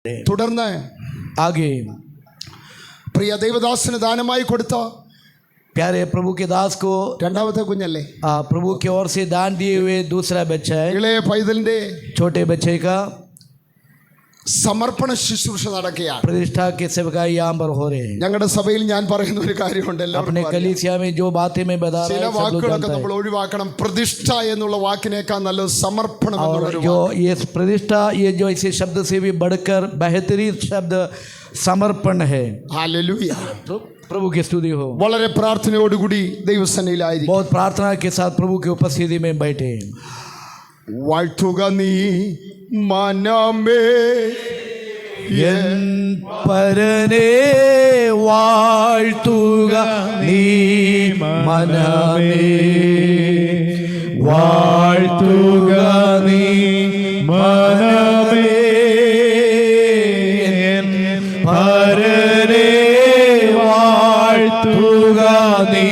തുടർന്ന് आगे പ്രിയ ദൈവദാസന് ദാനമായി കൊടുത്ത प्यारे प्रभु के दास को രണ്ടാമത്തെ കുഞ്ഞല്ലേ प्रभु की ओर से दान दिए हुए दूसरा बच्चा है, ഇളയ പൈതലിന്റെ छोटे बच्चे का സമർപ്പണ ശുശ്രൂഷ നടക്കുകയാണ്. प्रतिष्ठा के सेवकाई यहाँ पर हो रहे हैं. ഞങ്ങളുടെ സഭയിൽ ഞാൻ പറയുന്ന ഒരു കാര്യമുണ്ടല്ലോ, अपने कलीसिया में जो बातें मैं बता ചില रहा हूँ सब लोग വാക്കുകളൊക്കെ जानते നമ്മൾ ഒഴിവാക്കണം. പ്രതിഷ്ഠ എന്നുള്ള വാക്കിനേക്കാൾ നല്ലത് സമർപ്പണം हैं. എന്നുള്ള और ഒരു जो ये प्रतिष्ठा, ये जो इसी शब्द से भी बढ़कर बेहतरीन शब्द समर्पण है. ഹല്ലേലൂയ. प्रभु की स्तुति हो. വളരെ പ്രാർത്ഥനയോടുകൂടി ദൈവസന്നിധിയിലായിരിക്കും. बहुत प्रार्थना के साथ प्रभु की उपस्थिति में बैठे. വാഴ്ത്തുക നീ മനമേ എൻ പരനേ വാഴ്ത്തുക നീ മനമേ, വാഴ്ത്തുക നീ മനമേ, എൻ പരനേ വാഴ്ത്തുക നീ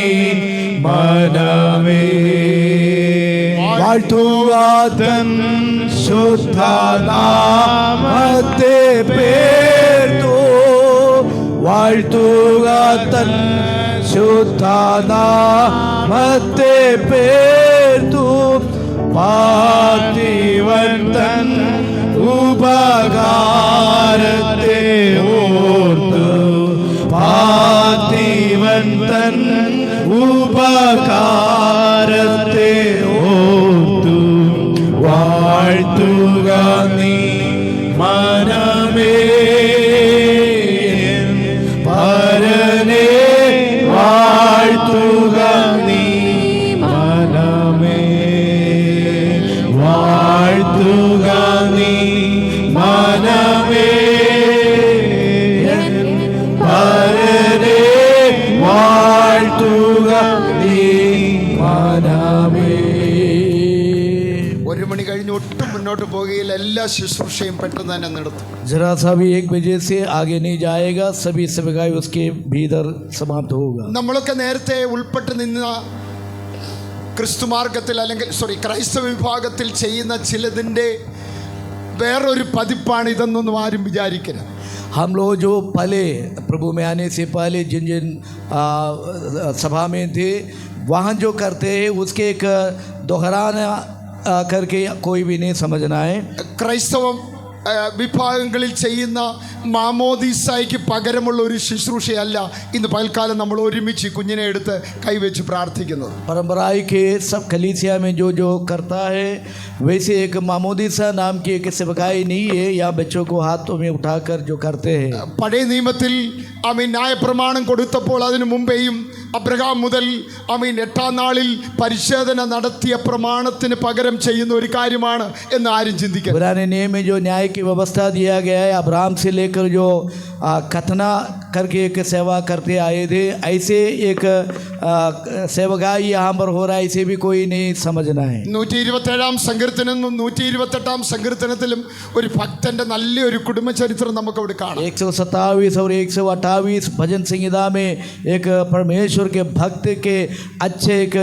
മനമേ, വാഴ്ത്തുക തൻ ശുദ്ധനാമത്തെ പേർത്തു, വാഴ്ത്തുക തൻ ശുദ്ധനാമത്തെ പേർത്തു, പാർത്ഥിവൻ തൻ ഉപകാരത്തെ ഓർത്തു, പാർത്ഥിവൻ തൻ ഉപകാരത്തെ ഓർത്തു, വാഴ്ത്തുക നീ മനമേ, പരനേ വാഴ്ത്തുക നീ മനമേ, വാഴ്ത്തുക നീ മനമേ, പരനേ വാഴ്ത്തുക നീ മനമേ. ഒരു മണി കഴിഞ്ഞ് ഒട്ടും മുന്നോട്ട് പോകുകയില്ല. എല്ലാ ശുശ്രൂഷയും പെട്ടെന്ന് തന്നെ നിർത്തും. जरा सा भी 1 बजे से आगे नहीं जाएगा, सभी सेवकाई उसके भीतर समाप्त होगा. നമ്മളൊക്കെ നേരത്തെ ഉൾപ്പെട്ട് നിന്ന ക്രിസ്തുമാർഗത്തിൽ അല്ലെങ്കിൽ ക്രൈസ്തവ വിഭാഗത്തിൽ ചെയ്യുന്ന ചിലതിൻ്റെ വേറൊരു പതിപ്പാണ് ഇതെന്നൊന്നും ആരും വിചാരിക്കരുത്. हम लोग जो पहले प्रभु में आने से पहले जिन जिन सभा में थे, वहाँ जो करते हैं उसके एक दोहराना करके कोई भी नहीं समझना है. ക്രൈസ്തവ വിഭാഗങ്ങളിൽ ചെയ്യുന്ന മാമോദീസായ്ക്ക് പകരമുള്ള ഒരു ശുശ്രൂഷയല്ല ഇന്ന് പകൽക്കാലം നമ്മൾ ഒരുമിച്ച് കുഞ്ഞിനെ എടുത്ത് കൈവച്ച് പ്രാർത്ഥിക്കുന്നത്. परंपराई के सब कलीसिया में जो जो करता है वैसे एक मामोदीसा नाम की एक सेवकाई नहीं है, या बच्चों को हाथों में उठाकर जो करते हैं. പഴയ നിയമത്തിൽ ന്യായപ്രമാണം കൊടുത്തപ്പോൾ അതിനു മുമ്പേയും അബ്രഹാം മുതൽ 8-ാം നാളിൽ പരിശോധന നടത്തിയ പ്രമാണത്തിന് പകരം ചെയ്യുന്ന ഒരു കാര്യമാണ് എന്ന് ആരും ചിന്തിക്കുക. पुराने नियम में जो न्याय की व्यवस्था दिया गया है, अब्राहम से लेकर जो कथना करके एक सेवा करते आए थे, ऐसे एक सेवकाई यहाँ पर हो रहा है, इसे भी कोई नहीं समझना है. 127-ാം സങ്കീർത്തനത്തിലും 128-ാം സങ്കീർത്തനത്തിലും ഒരു ഭക്തന്റെ നല്ലൊരു കുടുംബചരിത്രം നമുക്ക് അവിടെ കാണാം. 127 और 128 भजन संहिता में एक परमेश्वर के भक्त के अच्छे एक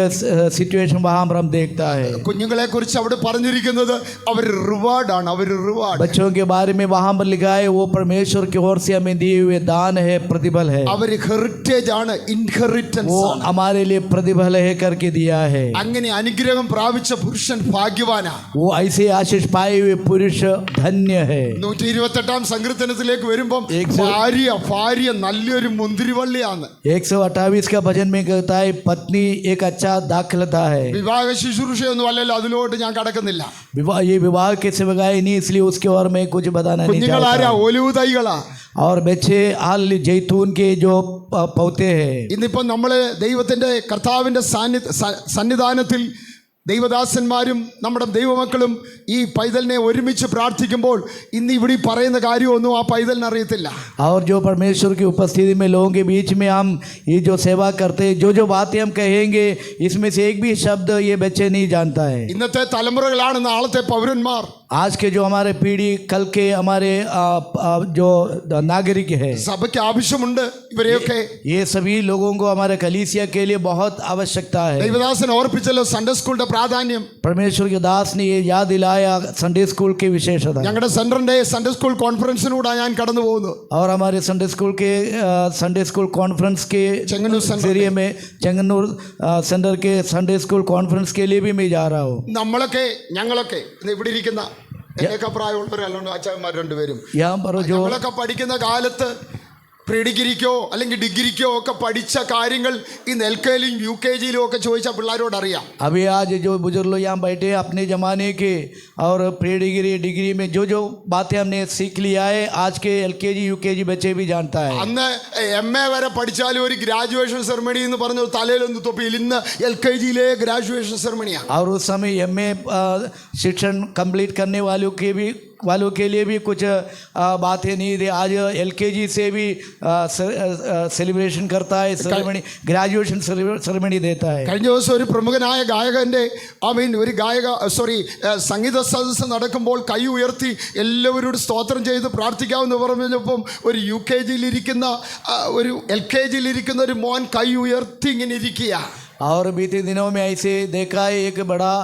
सिचुएशन वहाँ पर हम देखता है. കുഞ്ഞുങ്ങളെ കുറിച്ച് അവിടെ പറഞ്ഞിരിക്കുന്നത് അവർ റിവാർഡാണ്, അവർ റിവാർഡ്. बच्चों के बारे में वहाँ पर लिखा है वो परमेश्वर की ओर से हमें दिए हुए दान है, प्रतिफल है. അവർ ഹെറിറ്റേജ് ആണ്, ഇൻഹെറിറ്റൻസ് वो ആണ്. हमारे लिए प्रतिफल है करके दिया है. അങ്ങനെ അനുഗ്രഹം പ്രാപിച്ച പുരുഷൻ ഭാഗ്യവാനാ. वो ऐसे आशीष पाए हुए पुरुष धन्य है. 128-ാം സങ്കീർത്തനത്തിലേക്ക് വരുമ്പോൾ ഭാര്യ നല്ലൊരു മുന്തിരിവള്ളിയാണ്. 128 का भजन में कहता है पत्नी एक अच्छा दाखलता है. വിവാഹ ശുശ്രൂഷയൊന്നും അല്ലല്ലോ, അതിലോട്ട് ഞാൻ കടക്കുന്നില്ല. ये विवाह के सेवकाई नहीं, इसलिए उसके और मैं कुछ बताना नहीं കുഞ്ഞുങ്ങളാരാ? चाहता. ഒലിവ് തൈകളാ. और बच्चे हाल जैतून के जो पौधे हैं. ഇന്നിപ്പം നമ്മൾ ദൈവത്തിൻ്റെ കർത്താവിൻ്റെ സന്നിധാനത്തിൽ ദൈവദാസന്മാരും നമ്മുടെ ദൈവമക്കളും ഈ പൈതലിനെ ഒരുമിച്ച് പ്രാർത്ഥിക്കുമ്പോൾ ഇന്ന് ഇവിടെ പറയുന്ന കാര്യമൊന്നും ആ പൈതലിന് അറിയത്തില്ല. और जो परमेश्वर की उपस्थिति में लोगों के बीच में हम ये जो सेवा करते हैं, जो जो बातें हम कहेंगे, इसमें से एक भी शब्द ये बच्चे नहीं जानता है. ഇന്നത്തെ തലമുറകളാണ് നാളത്തെ പൗരന്മാർ. आज के जो हमारे पीढ़ी कल के हमारे जो नागरिक है, സഭയ്ക്ക് ആവശ്യമുണ്ട് ഇവരെയൊക്കെ. ये सभी लोगों को हमारे कलीसिया के लिए बहुत आवश्यकता है. ദൈവദാസൻ ഓർപ്പിച്ചല്ലോ സൺഡേ സ്കൂളിന്റെ പ്രാധാന്യം. परमेश्वर के दास ने ये याद दिलाया संडे स्कूल की विशेषता. ഞങ്ങളുടെ സെന്ററിന്റെ സൺഡേ സ്കൂൾ കോൺഫറൻസിലൂടെ ഞാൻ കടന്നു പോകുന്നു. और हमारे संडे स्कूल कॉन्फ्रेंस के ചെങ്ങന്നൂർ സെന്റർ जरिए में चंगनूर सेंटर के संडे स्कूल कॉन्फ्रेंस के लिए भी मैं जा रहा हूँ. ഞങ്ങളൊക്കെ ഇന്ന് ഇവിടെ ഇരിക്കുന്ന എന്നൊക്കെ പ്രായമുള്ളവരല്ലോ അച്ഛന്മാർ രണ്ടുപേരും. यहाँ पर जो ഞങ്ങളൊക്കെ പഠിക്കുന്ന കാലത്ത് പ്രീ ഡിഗ്രിക്കോ അല്ലെങ്കിൽ ഡിഗ്രിക്കോ ഒക്കെ പഠിച്ച കാര്യങ്ങൾ ഈ എൽകെയിലും യു കെ ജിയിലും ഒക്കെ ചോദിച്ചാൽ പിള്ളേരോട് അറിയാം. अभी आज जो बुजुर्ग लोग यहाँ बैठे हैं अपने ज़माने के और प्री डिग्री में जो बातें हमने सीख लिया है आज के LKG UKG बच्चे भी जानता है. അന്ന് MA വരെ പഠിച്ചാലും ഒരു ഗ്രാജുവേഷൻ സെറമണി എന്ന് പറഞ്ഞു തലയിലൊന്ന് തൊപ്പിയിൽ. ഇന്ന് LKGയിലെ ഗ്രാജുവേഷൻ സെറമണിയാണ്. और उस समय MA शिक्षण कंप्लीट करने वालों के लिए भी कुछ बातें नहीं थी. आज LKG से भी सेलिब्रेशन करता है, सेरेमनी ग्रेजुएशन सेरेमनी देता है. കഴിഞ്ഞ ദിവസം ഒരു പ്രമുഖനായ ഗായകൻ്റെ സംഗീത സദസ്സ് നടക്കുമ്പോൾ കൈ ഉയർത്തി എല്ലാവരോടും സ്തോത്രം ചെയ്ത് പ്രാർത്ഥിക്കാമെന്ന് പറഞ്ഞപ്പം ഒരു LKGയിലിരിക്കുന്ന ഒരു മോൻ കൈ ഉയർത്തി ഇങ്ങനെ ഇരിക്കുക. और बीते दिनों में ऐसे देखा है एक बड़ा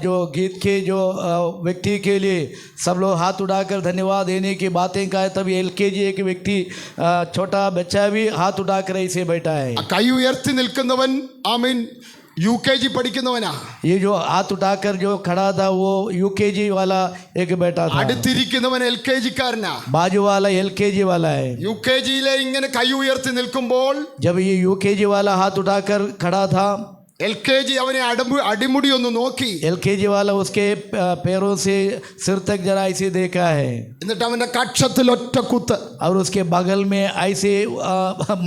जो गीत के जो व्यक्ति के लिए सब लोग हाथ उठाकर धन्यवाद देने की बातें कहा. तभी LKG एक व्यक्ति छोटा बच्चा भी हाथ उठाकर ऐसे बैठा है. കൈ ഉയർത്തി നിൽക്കുന്നവൻ UKG പഠിക്കുന്നവനാ. ये जो हाथ उठाकर जो खड़ा था वो UKG वाला एक बैठा था. അടുത്തിരിക്കുന്നവൻ LKGക്കാരനാ. बाजू वाला LKG वाला है. UKGയിലെ ഇങ്ങനെ കൈ ഉയർത്തി നിൽക്കുമ്പോൾ जब ये UKG वाला हाथ उठाकर खड़ा था, LKG അവനെ അടിമുടി ഒന്ന് നോക്കി. LKG वाला उसके पैरों से सिर तक जरा ऐसे देखा है. എന്നിട്ട് അവന്റെ കക്ഷത്തിൽ ഒറ്റ കുത്ത്. और उसके बगल में ऐसे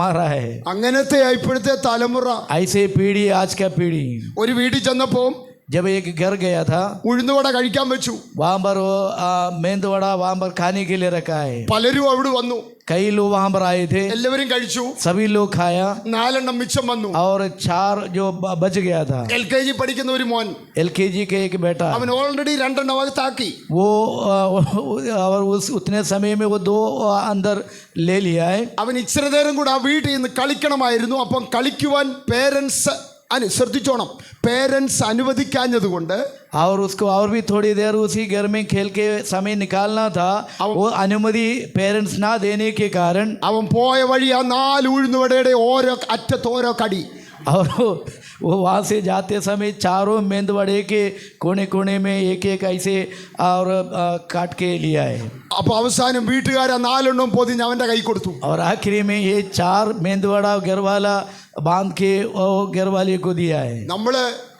मारा है. അങ്ങനത്തെ ഇപ്പോഴത്തെ തലമുറ. ऐसे पीढ़ी आज का पीढ़ी. ഒരു വീട്ടിൽ ചെന്നപ്പോൾ जब एक घर गया था ഉഴുന്നുവട കഴിക്കാൻ വെച്ചു. वहाँ पर वो मेंदू वड़ा वहाँ पर खाने के लिए रखा है. പലരും അവിടെ വന്നു. कई लोग वहाँ पर आए थे. എല്ലാവരും കഴിച്ചു. सभी लोग खाया. 4 मिച്ചം वന്നു. और 4 जो बच गया था. LKG പഠിക്കുന്ന ഒരു മോൻ, LKG के एक बेटा, അവൻ ഓൾറെഡി 2 അകത്താക്കി. वो और उतने समय में वो 2 अंदर ले लिया है. അവൻ ഇച്ചിരി നേരം കൂടെ ആ വീട്ടിൽ നിന്ന് കളിക്കണമായിരുന്നു. അപ്പം കളിക്കുവാൻ പേരൻസ് ശ്രദ്ധിച്ചോണം, പേരൻസ് അനുവദിക്കാഞ്ഞതുകൊണ്ട് और उसको और भी थोड़ी देर उसी घर में खेल के समय निकालना था. वो अनुमति पेरेंट्स ना देने के कारण അവൻ പോയ വഴി ആ 4 ഉഴുന്നുവടയുടെ ഓരോ അറ്റത്ത് ഓരോ കടി. और वो वहाँ से जाते समय 4 मेंदवड़े के कोने कोने में एक ऐसे और काट के लिया है. അപ്പോൾ അവസാനം വീട്ടുകാർ 4 പൊതിഞ്ഞ് അവൻ്റെ കൈ കൊടുത്തു. और आखिरी में ये 4 मेंदवड़ा घर वाला बांध के वो घर वाले को दिया है. നമ്മൾ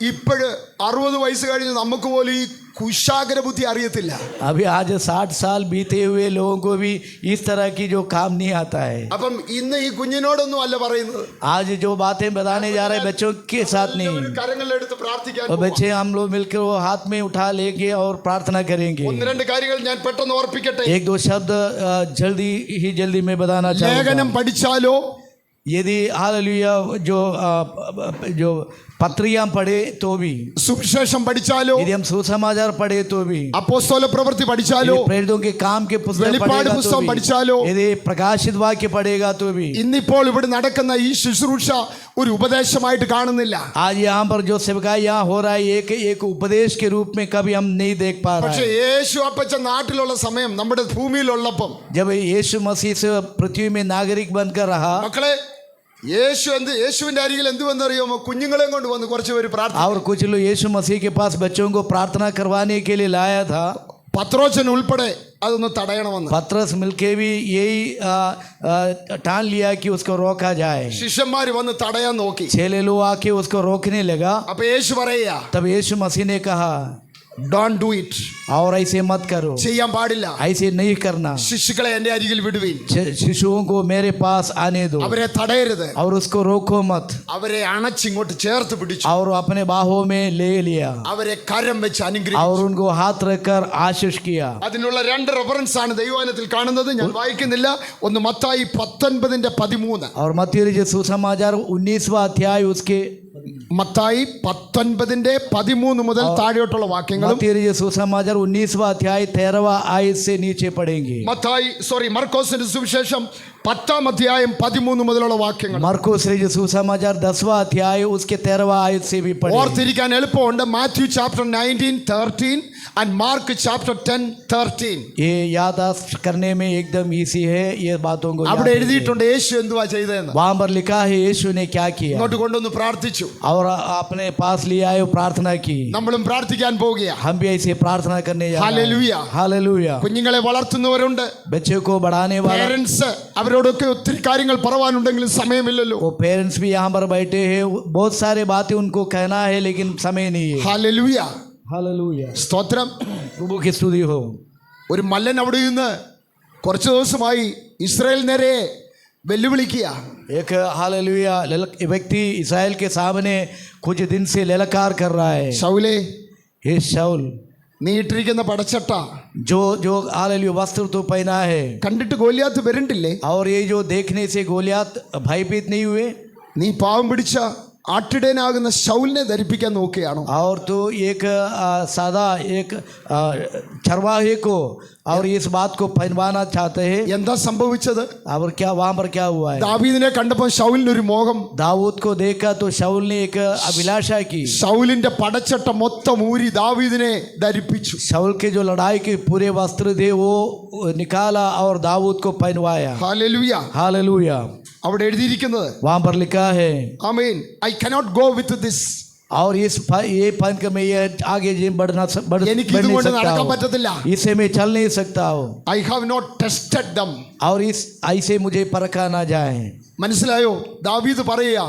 ഇപ്പോഴ് 60 വയസ്സ് കഴിഞ്ഞ് നമുക്ക് പോലും ഈ കുശാഗ്ര ബുദ്ധി അറിയത്തില്ല. अभी आज 60 साल बीते हुए लोगों को भी इस तरह की जो काम नहीं आता है. അപ്പം ഇന്ന് ഈ കുഞ്ഞിനോടൊന്നും അല്ല പറയുന്നത്. आज जो बातें बताने जा रहे हैं बच्चों के साथ नहीं. കരങ്ങളെടുത്ത് പ്രാർത്ഥിക്കാൻ और बच्चे हम लोग मिलकर वो हाथ में उठा लेंगे और प्रार्थना करेंगे. 1-2 കാര്യങ്ങൾ ഞാൻ പെട്ടെന്ന് ഓർപ്പിക്കട്ടെ. 1-2 शब्द जल्दी में बताना चाहूँगा. ലേഖനം പഠിച്ചാലോ, यदि हालेलुया जो पत्रियां पढ़े तो भी, സുവിശേഷം പഠിച്ചാലോ, यदि हम सुसमाचार पढ़े तो भी, അപ്പോസ്തല പ്രവൃത്തി പഠിച്ചാലോ, प्रेरितों के काम के पुस्तक വെളിപ്പാട് पढ़ेगा तो പുസ്തകം भी, പഠിച്ചാലോ, यदि प्रकाशित वाक्य पढ़ेगा तो भी. ഇന്നിപ്പോൾ ഇവിടെ നടക്കുന്ന ഈ ശുശ്രൂഷ ഒരു ഉപദേശമായിട്ട് കാണുന്നില്ല. आज यहाँ पर जो सेवकाई यहाँ हो रहा है एक उपदेश के रूप में कभी हम नहीं देख पा रहे പക്ഷേ हैं. യേശു അപ്പച്ച നാട്ടിലുള്ള സമയം നമ്മുടെ ഭൂമിയിലുള്ളപ്പം जब यीशु मसीह से पृथ्वी में नागरिक बनकर रहा, മക്കളെ യേശുവിന്റെ അരികിൽ എന്ത് വന്നറിയാമോ, കുഞ്ഞുങ്ങളെ കൊണ്ട് വന്ന് കുറച്ച് പേര് പ്രാർത്ഥന. और कुछ लोग यीशु मसीह के पास बच्चों को प्रार्थना करवाने के लिए लाया था. പത്രോച്ചൻ ഉൾപ്പെടെ അതൊന്ന് തടയണമെന്ന്. पत्रस मिलके भी यही ठान लिया कि उसको रोका जाए. ശിഷ്യന്മാര് വന്ന് തടയാൻ നോക്കി. चेले लोग आके उसको रोकने लगा. അപ്പൊ യേശു പറയാ, तब यीशु मसीह ने कहा ഡോണ്ട് ഡു ഇറ്റ്, और ऐसे मत करो, ചെയ്യാൻ പാടില്ല. ऐसे नहीं करना. ശിശുക്കളെ എന്റെ അരികിൽ വിടുവീൻ, शिशुओं को मेरे पास आने दो, അവരെ തടയരുത്, और उसको रोको मत. അവരെ അണച്ചിങ്ങോട്ട് ചേർത്ത് പിടിച്ചു, और अपने बाहों में ले लिया, അവരെ കരം വെച്ച് അനുഗ്രഹിച്ചു. और उनको हाथ रखकर आशीष किया. അതിനുള്ള 2 റെഫറൻസ് ആണ് ദൈവവചനത്തിൽ കാണുന്നത്. ഞാൻ വായിക്കുന്നില്ല. ഒന്ന് മത്തായി 19:13. और मत्ती सुसमाचार 19वां अध्याय उसके മത്തായി 19:13 മുതൽ താഴോട്ടുള്ള വാക്യങ്ങളും मत्ती सुसमाचार 19वां अध्याय 13वां आयत से नीचे पढ़ेंगे. മർക്കോസിന്റെ സുവിശേഷം 10-ാം അധ്യായം 13 മുതലുള്ള വാക്യങ്ങൾ. मरकुस सुसमाचार 10वां अध्याय उसके 13वां आयत से भी पढ़ेंगे. ഓർത്തിരിക്കാൻ എളുപ്പമുണ്ട്. Matthew chapter 19:13 and mark chapter 10:13. ये याददाश्त करने में एकदम इजी है ये बातों को. അവിടെ എഴുതിയിട്ടുണ്ട് യേശു എന്തുവാ ചെയ്തതെന്ന്. वहां पर लिखा है यीशु ने क्या किया. ഇങ്ങോട്ട് കൊണ്ടുവന്ന് പ്രാർത്ഥിച്ചു. और अपने पास ले आए प्रार्थना की. നമ്മളും പ്രാർത്ഥിക്കാൻ പോകുകയാ. हम भी ऐसे प्रार्थना करने जा रहे हैं. ഹല്ലേലൂയ. हालेलुया. കുഞ്ഞുങ്ങളെ വളർത്തുന്നവരുണ്ട്, बच्चों को बढ़ाने वाला. പേരൻസ് അവരോടൊക്കെ ഒത്തിരി കാര്യങ്ങൾ പറയാനുണ്ടെങ്കിലും സമയമില്ലല്ലോ. वो पेरेंट्स भी यहाँ पर बैठे हैं, बहुत सारे बातें उनको कहना है लेकिन समय नहीं है. ഹല്ലേലൂയ. हालेलुया. സ്തോത്രം. प्रभु की स्तुति हो. ഒരു മല്ലൻ അവിടെ നിന്ന് കുറച്ച് ദിവസമായി ഇസ്രായേൽ നേരെ വെല്ലുവിളിക്കുക. एक हालेलुया व्यक्ति इस्राएल के सामने कुछ दिन से ललकार कर रहा है. ശൗലേ, ये शाऊल നീ ഇട്ടിരിക്കുന്ന പടച്ചട്ട जो जो हालेलुया वस्त्र तो पहना है, കണ്ടിട്ട് ഗോലിയാത്ത് വരണ്ടില്ലേ? और ये जो देखने से गोलियात भयभीत नहीं हुए. നീ പാവം പിടിച്ച ആട്ടിടയനാകുന്ന ശൗലിനെ ധരിപ്പിക്കാൻ നോക്കുകയാണോ? और तो एक सादा एक चरवाहे को और इस बात को पहनवाना चाहते हैं. എന്താ സംഭവിച്ചത്? और क्या वहाँ पर क्या हुआ है. ദാവീദിനെ കണ്ടപ്പോൾ ശൗലിനൊരു മോഹം. दाऊद को देखा तो शाऊल ने एक अभिलाषा की. ശൗലിന്റെ പടച്ചട്ട മൊത്തം ഊരി ദാവീദിനെ ധരിപ്പിച്ചു. शाऊल के जो लड़ाई के पूरे वस्त्र थे वो निकाला और दाऊद को पहनवाया. ഹല്ലേലൂയ. हालेलुया. അവിടെ എഴുതിയിരിക്കുന്നത്, वहाँ पर लिखा है, ആമേൻ, I cannot go with this. और ये पहन के मैं ये आगे बढ़ എനിക്ക് नहीं ഇതുകൊണ്ട് सकता നടക്കാൻ हूँ. പറ്റത്തില്ല. इससे मैं चल नहीं सकता हूँ. I have not tested them. और इस ऐसे मुझे परखा ना जाए. മനസ്സിലായോ? ദാവീദ് പറയുക,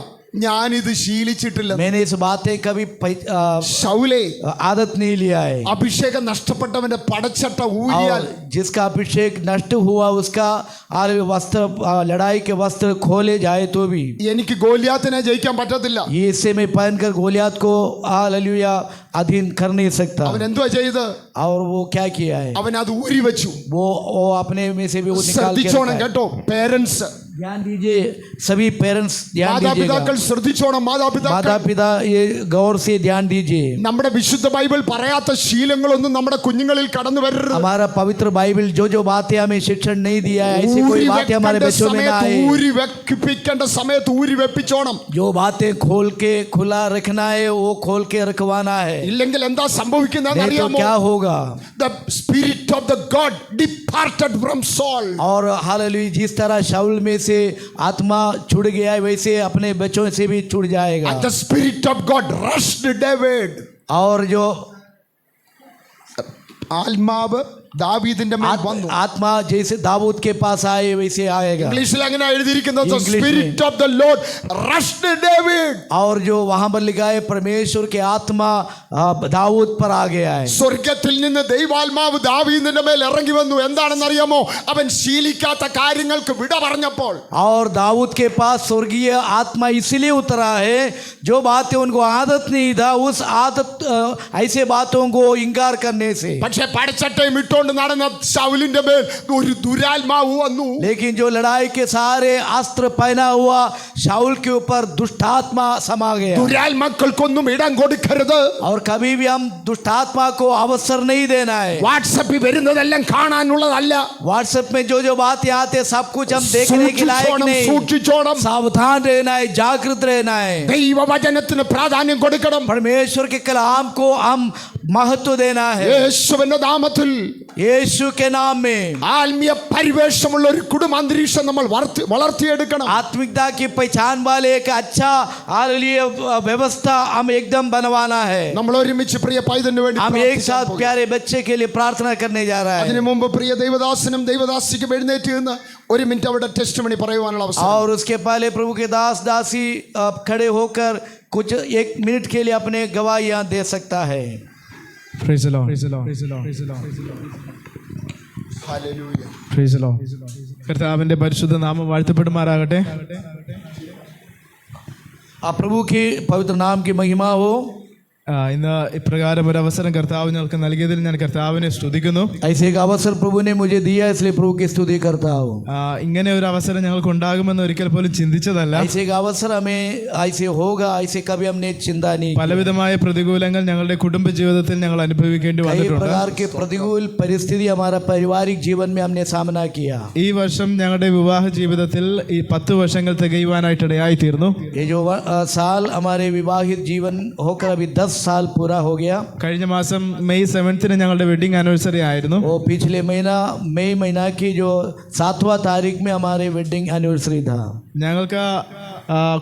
ഞാനിത് ശീലിച്ചിട്ടില്ല. मैंने इस बातें कभी ശൗലേ, आदत नहीं लिया है. അഭിഷേകം നഷ്ടപ്പെട്ടവന്റെ പടച്ചട്ട ഊരിയാൽ, और जिसका अभिषेक नष्ट हुआ उसका वस्त्र लड़ाई के वस्त्र खोले जाए तो भी എനിക്ക് ഗോലിയാത്തിനെ ജയിക്കാൻ പറ്റത്തില്ല. ये इससे में पहनकर गोलियात को हालेलुया अधीन कर नहीं सकता. അവൻ എന്തുവാ ചെയ്ത്? और वो क्या किया है, അവൻ അത് ഊരി വെച്ചു. वो अपने में से भी वो निकाल के ശ്രദ്ധിച്ചോണം रखा है. കേട്ടോ പേരൻസ്, ध्यान दीजिए सभी पेरेंट्स, ध्यान മാതാപിതാക്കൾ दीजिएगा. ശ്രദ്ധിച്ചോണം. माता മാതാപിതാക്കൾ, पिता ये गौर से ध्यान दीजिए. നമ്മുടെ വിശുദ്ധ ബൈബിൾ പറയാത്ത ശീലങ്ങളൊന്നും നമ്മുടെ കുഞ്ഞുങ്ങളിൽ കടന്നു വരരുത്. हमारा पवित्र बाइबल जो बातें हमें शिक्षण नहीं दिया है ऐसी कोई ഊരി बातें हमारे വെക്കേണ്ട बच्चों में ना സമയത്ത് आए. ഊരി വെപ്പിക്കേണ്ട സമയത്ത് ഊരി വെപ്പിച്ചോണം. जो बातें खोल के खुला रखना है वो खोल के रखवाना है. ഇല്ലെങ്കിൽ എന്താ സംഭവിക്കുന്നതെന്ന് नहीं तो അറിയാമോ? क्या होगा. The spirit of the God departed from Saul. और हालेलुया जिस तरह शाऊल में से आत्मा छूट गया है वैसे अपने बच्चों से भी छूट जाएगा. And the spirit of God rushed David. और जो ആത്മാവ് ദാവീദിന്റെ മേൽ വന്നു. आत्मा जैसे दाऊद के पास आए वैसे आएगा. ഇംഗ്ലീഷിൽ അങ്ങനെ എഴുതിയിരിക്കുന്നത്, the English spirit of the Lord rushed David. और जो वहां पर लिखा है परमेश्वर के आत्मा दाऊद पर आ गया है. സ്വർഗത്തിൽ നിന്ന് ദൈവാത്മാവ് ദാവീദിന്റെ മേൽ ഇറങ്ങി വന്നു. എന്താണെന്ന് അറിയാമോ? അവൻ ശീലിക്കാത്ത കാര്യങ്ങൾക്ക് വിട പറഞ്ഞപ്പോൾ. और दाऊद के पास स्वर्गीय आत्मा इसलिए उतरा है जो बातें उनको आदत नहीं था उस आदत ऐसे बातों को इंकार करने से. പക്ഷെ പടച്ചട്ടയും ഇട്ടുകൊണ്ട് നടന്ന ശൗലിന്റെ മേൽ ഒരു ദുരാത്മാവ് വന്നു. लेकिन जो लड़ाई के सारे अस्त्र पहना हुआ शाऊल के ऊपर दुष्टात्मा समा गया. ദുരാത്മാക്കൾക്കൊന്നും ഇടം കൊടുക്കരുത്. और कभी भी हम दुष्टात्मा को अवसर नहीं देना है. വാട്സപ്പിൽ വരുന്നതെല്ലാം കാണാനുള്ളതല്ല. व्हाट्सएप में जो बातें आते हैं सब कुछ हम देखने के लायक नहीं. സൂക്ഷിച്ചോണം. सावधान रहना है, जागृत रहना है. ദൈവവചനത്തിന് പ്രാധാന്യം കൊടുക്കണം. परमेश्वर के कलाम को हम महत्व देना है. യേശുവിന്റെ നാമത്തിൽ यीशु के नाम में ആത്മീയ പരിവേഷമുള്ള ഒരു കുടുംബാന്തരീക്ഷം നമ്മൾ വളർത്തിയെടുക്കണം. आत्मिकता की पहचान वाले एक अच्छा हालेलुया व्यवस्था हम एकदम बनवाना है. നമ്മൾ ഒരുമിച്ച് പ്രിയ പൈതലിന് വേണ്ടി हम एक साथ प्यारे बच्चे के लिए प्रार्थना करने जा रहा है. അതിനു മുമ്പ് പ്രിയ ദൈവദാസനും ദൈവദാസിക്കും എഴുന്നേറ്റ് നിന്ന് ഒരു മിനിറ്റ് അവിടെ ടെസ്റ്റ് മണി പറയുവാനുള്ള അവസരം. और उसके पहले प्रभु के दास दासी खड़े होकर कुछ 1 मिनट के लिए अपने गवाहियां दे सकता है. Praise the Lord. Praise the Lord. Praise the Lord. Praise the Lord. Hallelujah. Praise the Lord. കർത്താവിന്റെ പരിശുദ്ധ നാമം വാഴ്ത്തപ്പെടുമാറാകട്ടെ. प्रभु की पवित्र नाम की महिमा हो. ഇന്ന് ഇപ്രകാരം ഒരു അവസരം കർത്താവ് ഞങ്ങൾക്ക് നൽകിയതിൽ ഞാൻ കർത്താവിനെ സ്തുതിക്കുന്നു. ऐसे एक अवसर प्रभु ने मुझे दिया, इसलिए प्रभु की स्तुति करता हूँ. ഇങ്ങനെ ഒരു അവസരം ഞങ്ങൾക്ക് ഉണ്ടാകുമെന്ന് ഒരിക്കൽ പോലും ചിന്തിച്ചതല്ല. ऐसे एक अवसर हमें ऐसे होगा, ऐसे कभी हमने चिंता नहीं. പലവിധമായ പ്രതികൂലങ്ങൾ ഞങ്ങളുടെ കുടുംബ ജീവിതത്തിൽ ഞങ്ങൾ അനുഭവിക്കേണ്ടി कई വന്നിട്ടുണ്ട്. प्रकार के प्रतिकूल परिस्थिति हमारा पारिवारिक जीवन में हमने सामना किया. ഈ വർഷം ഞങ്ങളുടെ വിവാഹ ജീവിതത്തിൽ ഈ 10 വർഷങ്ങൾ തികയുവാനായിട്ട് ഇടയായി തീർന്നു. ये जो साल हमारे विवाहित जीवन होकर अभी 10 साल पूरा हो गया. കഴിഞ്ഞ മാസം മെയ് 7 ഞങ്ങളുടെ വെഡിങ് ആനിവേഴ്സറി ആയിരുന്നു. वो पिछले महीना मई महीना की जो 7वां तारीख में हमारे वेडिंग एनिवर्सरी था. ഞങ്ങൾക്ക്